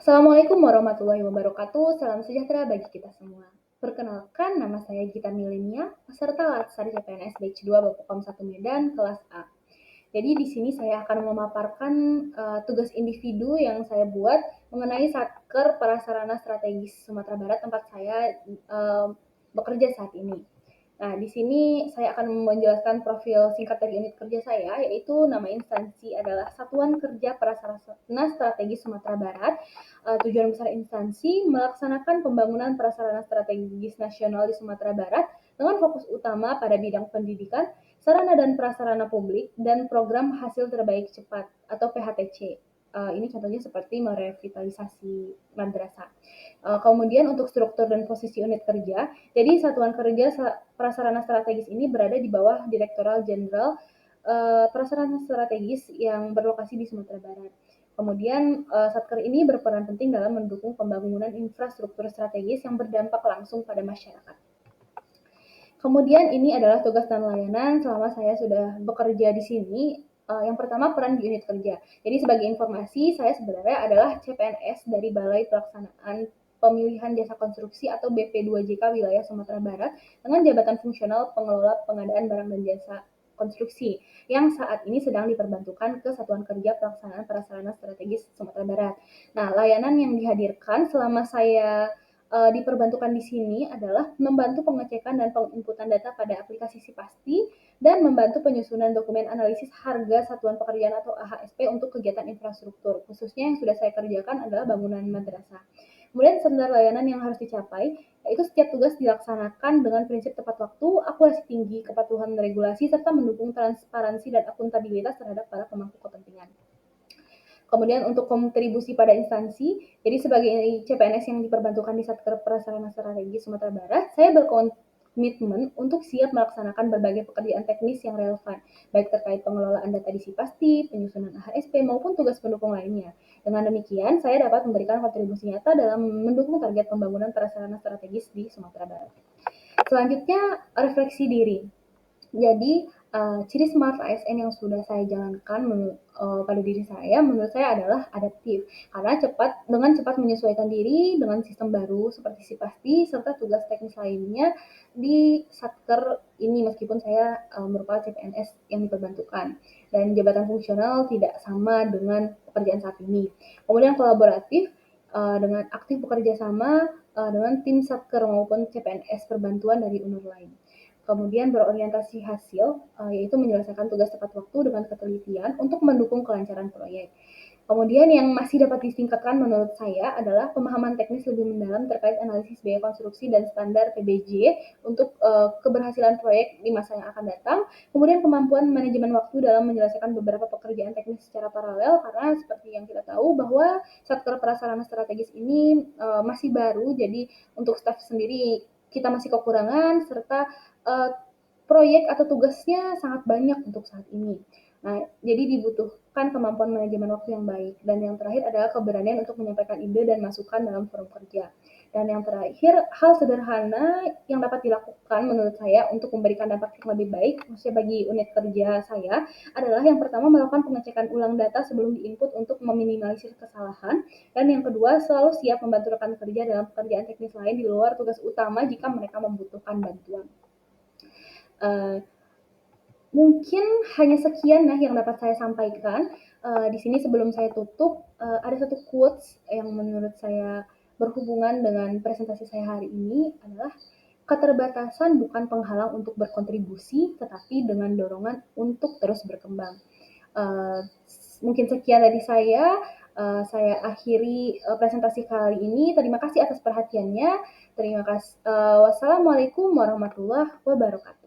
Assalamualaikum warahmatullahi wabarakatuh. Salam sejahtera bagi kita semua. Perkenalkan, nama saya Gita Milenia, peserta Latsar CPNS Batch 2 Bapkom 1 Medan, kelas A. Jadi di sini saya akan memaparkan tugas individu yang saya buat mengenai Satker Prasarana Strategis Sumatera Barat tempat saya bekerja saat ini. Nah, di sini saya akan menjelaskan profil singkat dari unit kerja saya, yaitu nama instansi adalah Satuan Kerja Prasarana Strategis Sumatera Barat. Tujuan besar instansi melaksanakan pembangunan prasarana strategis nasional di Sumatera Barat dengan fokus utama pada bidang pendidikan, sarana dan prasarana publik, dan program hasil terbaik cepat atau PHTC. Ini contohnya seperti merevitalisasi madrasah. Kemudian untuk struktur dan posisi unit kerja, jadi Satuan Kerja Prasarana Strategis ini berada di bawah Direktorat Jenderal Prasarana Strategis yang berlokasi di Sumatera Barat. Kemudian Satker ini berperan penting dalam mendukung pembangunan infrastruktur strategis yang berdampak langsung pada masyarakat. Kemudian ini adalah tugas dan layanan selama saya sudah bekerja di sini. Yang pertama, peran di unit kerja. Jadi sebagai informasi, saya sebenarnya adalah CPNS dari Balai Pelaksanaan Pemilihan Jasa Konstruksi atau BP2JK wilayah Sumatera Barat dengan jabatan fungsional pengelola pengadaan barang dan jasa konstruksi yang saat ini sedang diperbantukan ke Satuan Kerja Pelaksanaan Prasarana Strategis Sumatera Barat. Nah, layanan yang dihadirkan selama saya diperbantukan di sini adalah membantu pengecekan dan penginputan data pada aplikasi Sipasti dan membantu penyusunan dokumen analisis harga satuan pekerjaan atau AHSP untuk kegiatan infrastruktur. Khususnya yang sudah saya kerjakan adalah bangunan madrasah. Kemudian standar layanan yang harus dicapai, yaitu setiap tugas dilaksanakan dengan prinsip tepat waktu, akurasi tinggi, kepatuhan regulasi, serta mendukung transparansi dan akuntabilitas terhadap para pemangku kepentingan. Kemudian untuk kontribusi pada instansi, jadi sebagai CPNS yang diperbantukan di Satker Prasarana Strategis Sumatera Barat, saya berkomitmen untuk siap melaksanakan berbagai pekerjaan teknis yang relevan, baik terkait pengelolaan data di Sipasti, penyusunan AHSP, maupun tugas pendukung lainnya. Dengan demikian, saya dapat memberikan kontribusi nyata dalam mendukung target pembangunan prasarana strategis di Sumatera Barat. Selanjutnya, refleksi diri. Jadi, ciri smart ASN yang sudah saya jalankan pada diri saya, menurut saya adalah adaptif, karena dengan cepat menyesuaikan diri dengan sistem baru seperti Sipasti serta tugas teknis lainnya di Satker ini meskipun saya merupakan CPNS yang diperbantukan dan jabatan fungsional tidak sama dengan pekerjaan saat ini. Kemudian kolaboratif dengan aktif bekerja sama dengan tim Satker maupun CPNS perbantuan dari UNUR lain. Kemudian berorientasi hasil, yaitu menyelesaikan tugas tepat waktu dengan ketelitian untuk mendukung kelancaran proyek. Kemudian yang masih dapat ditingkatkan menurut saya adalah pemahaman teknis lebih mendalam terkait analisis biaya konstruksi dan standar PBJ untuk keberhasilan proyek di masa yang akan datang. Kemudian kemampuan manajemen waktu dalam menyelesaikan beberapa pekerjaan teknis secara paralel, karena seperti yang kita tahu bahwa Satker Prasarana Strategis ini masih baru, jadi untuk staf sendiri kita masih kekurangan, serta proyek atau tugasnya sangat banyak untuk saat ini. Nah, jadi dibutuhkan kemampuan manajemen waktu yang baik. Dan yang terakhir adalah keberanian untuk menyampaikan ide dan masukan dalam forum kerja. Dan yang terakhir, hal sederhana yang dapat dilakukan menurut saya untuk memberikan dampak yang lebih baik, khususnya bagi unit kerja saya, adalah yang pertama melakukan pengecekan ulang data sebelum diinput untuk meminimalisir kesalahan. Dan yang kedua, selalu siap membantu rekan kerja dalam pekerjaan teknis lain di luar tugas utama jika mereka membutuhkan bantuan. Mungkin hanya sekian yang dapat saya sampaikan. Di sini sebelum saya tutup, ada satu quotes yang menurut saya berhubungan dengan presentasi saya hari ini adalah keterbatasan bukan penghalang untuk berkontribusi, tetapi dengan dorongan untuk terus berkembang. Mungkin sekian dari saya. Saya akhiri presentasi kali ini. Terima kasih atas perhatiannya. Terima kasih. Wassalamualaikum warahmatullahi wabarakatuh.